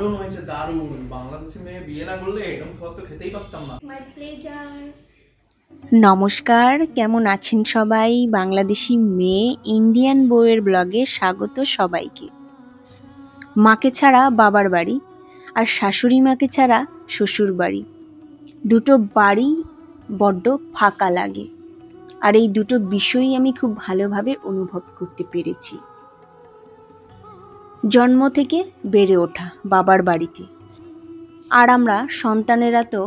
দারুণ হয়েছে, দারুণ। বাংলাদেশে মেয়ে বিয়ে না করলে এরকম খাবার তো খেতেই পারতাম না। My pleasure. নমস্কার, কেমন আছেন সবাই? বাংলাদেশি মেয়ে ইন্ডিয়ান বউয়ের ব্লগে স্বাগত সবাইকে। মাকে ছাড়া বাবার বাড়ি আর শাশুড়ি মাকে ছাড়া শ্বশুর বাড়ি, দুটো বাড়ি বড্ড ফাঁকা লাগে। আর এই দুটো বিষয়ই আমি খুব ভালোভাবে অনুভব করতে পেরেছি। জন্ম থেকে বেড়ে ওঠা বাবার বাড়িতে, আর আমরা সন্তানেরা তো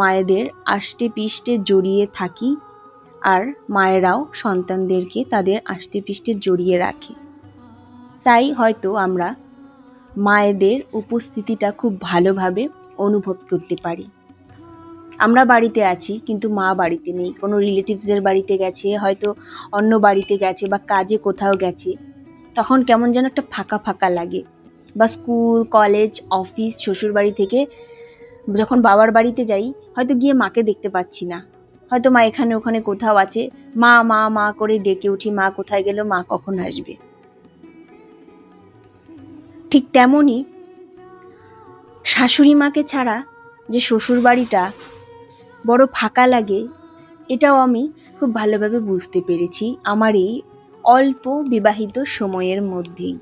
মায়েদের আষ্টে পিষ্টে জড়িয়ে থাকি, আর মায়েরাও সন্তানদেরকে তাদের আষ্টে পিষ্টে জড়িয়ে রাখে। তাই হয়তো আমরা মায়েদের উপস্থিতিটা খুব ভালোভাবে অনুভব করতে পারি। আমরা বাড়িতে আছি কিন্তু মা বাড়িতে নেই, কোনো রিলেটিভসের বাড়িতে গেছে, হয়তো অন্য বাড়িতে গেছে বা কাজে কোথাও গেছে, তখন কেমন যেন একটা ফাঁকা ফাঁকা লাগে। বা স্কুল, কলেজ, অফিস, শ্বশুরবাড়ি থেকে যখন বাবার বাড়িতে যাই, হয়তো গিয়ে মাকে দেখতে পাচ্ছি না, হয়তো মা এখানে ওখানে কোথাও আছে, মা মা মা করে ডেকে উঠি, মা কোথায় গেল, মা কখন আসবে। ঠিক তেমনই শাশুড়ি মাকে ছাড়া যে শ্বশুর বাড়িটা বড় ফাঁকা লাগে, এটাও আমি খুব ভালোভাবে বুঝতে পেরেছি আমার এই অল্প বিবাহিত সময়ের মধ্যেই।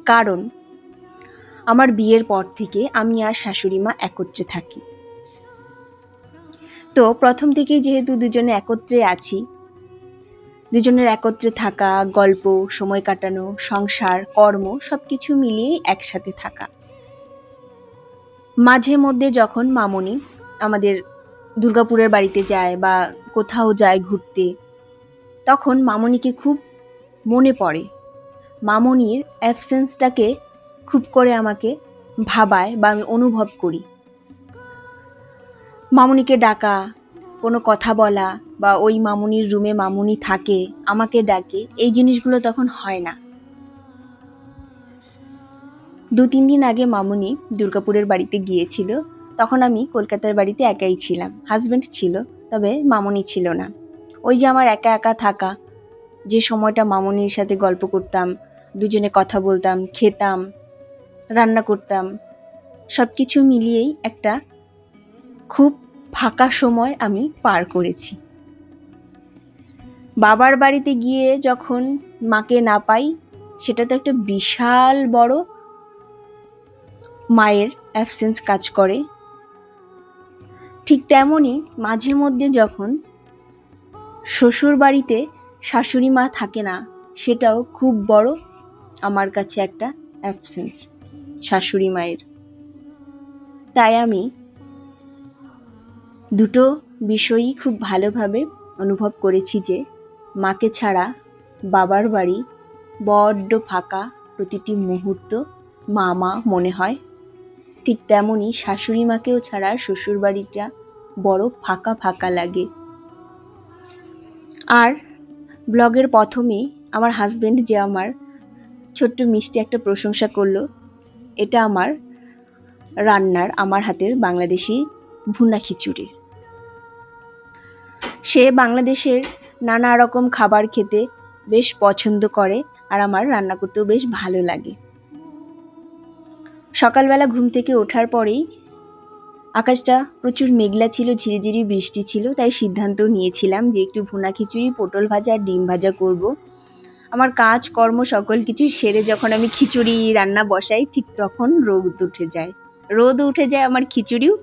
কারণ আমার বিয়ের পর থেকে আমি আর শাশুড়ি মা একত্রে থাকি। তো প্রথম থেকেই যেহেতু দুজনে একত্রে আছি, দুজনের একত্রে থাকা, গল্প, সময় কাটানো, সংসার, কর্ম সবকিছু মিলিয়ে একসাথে থাকা। মাঝে মধ্যে যখন মামনি আমাদের দুর্গাপুরের বাড়িতে যায় বা কোথাও যায় ঘুরতে, তখন মামনিকে খুব মনে পড়ে। মামনির অ্যাবসেন্সটাকে খুব করে আমাকে ভাবায় বা আমি অনুভব করি। মামনিকে ডাকা, কোনো কথা বলা, বা ওই মামনির রুমে মামনি থাকে আমাকে ডাকে, এই জিনিসগুলো তখন হয় না। 2-3 দিন আগে মামনি দুর্গাপুরের বাড়িতে গিয়েছিল, তখন আমি কলকাতার বাড়িতে একাই ছিলাম। হাজব্যান্ড ছিল, তবে মামনি ছিল না। ওই যে আমার একা একা থাকা, যে সময়টা মামনির সাথে গল্প করতাম, দুজনে কথা বলতাম, খেতাম, রান্না করতাম, সব কিছু মিলিয়েই একটা খুব ফাঁকা সময় আমি পার করেছি। বাবার বাড়িতে গিয়ে যখন মাকে না পাই, সেটা তো একটা বিশাল বড় মায়ের অ্যাবসেন্স কাজ করে। ঠিক তেমনই মাঝে মধ্যে যখন শ্বশুর বাড়িতে শাশুড়ি মা থাকে না, সেটাও খুব বড় আমার কাছে একটা অ্যাবসেন্স শাশুড়ি মায়ের। তাই আমি দুটো বিষয়ই খুব ভালোভাবে অনুভব করেছি যে মাকে ছাড়া বাবার বাড়ি বড্ড ফাঁকা, প্রতিটি মুহূর্ত মা মা মনে হয়। ঠিক তেমনই শাশুড়ি মাকেও ছাড়া শ্বশুর বাড়িটা বড় ফাঁকা ফাঁকা লাগে। আর ব্লগের প্রথমে আমার হাজব্যান্ড যে আমার ছোট্ট মিষ্টি একটা প্রশংসা করলো, এটা আমার রান্নার, আমার হাতের বাংলাদেশি ভুনা খিচুড়ি। সে বাংলাদেশের নানা রকম খাবার খেতে বেশ পছন্দ করে, আর আমার রান্না করতেও বেশ ভালো লাগে। সকালবেলা ঘুম থেকে ওঠার পরেই আকাশটা প্রচুর মেঘলা ছিল, ঝিরিঝিরি বৃষ্টি ছিল, তাই সিদ্ধান্ত নিয়েছিলাম যে একটু ভুনা খিচুড়ি, পটল ভাজা আর ডিম ভাজা করব। আমার কাজ কর্ম সকল কিছু সেরে যখন আমি খিচুড়ি রান্না বসাই, ঠিক তখন রোদ উঠে যায়, আমার খিচুড়িও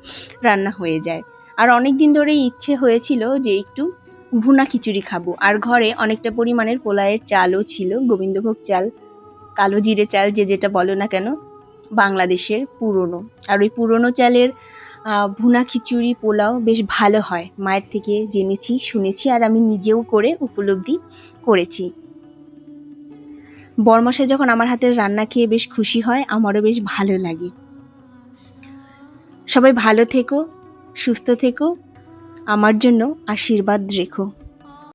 রান্না হয়ে যায়। আর অনেক দিন ধরেই ইচ্ছে হয়েছিল যে একটু ভুনা খিচুড়ি খাবো। আর ঘরে অনেকটা পরিমাণের পোলাওয়ের চালও ছিল, গোবিন্দভোগ চাল, কালো জিরে চাল, যে যেটা বলো না কেন, বাংলাদেশের পুরনো। আর ওই পুরনো চালের ভুনা খিচুড়ি, পোলাও বেশ ভালো হয়, মায়ের থেকে জেনেছি, শুনেছি, আর আমি নিজেও করে উপলব্ধি করেছি। বরমশাই যখন আমার হাতের রান্না খেয়ে বেশ খুশি হয়, আমারও বেশ ভালো লাগে। সবাই ভালো থেকো, সুস্থ থেকো, আমার জন্য আশীর্বাদ রেখো।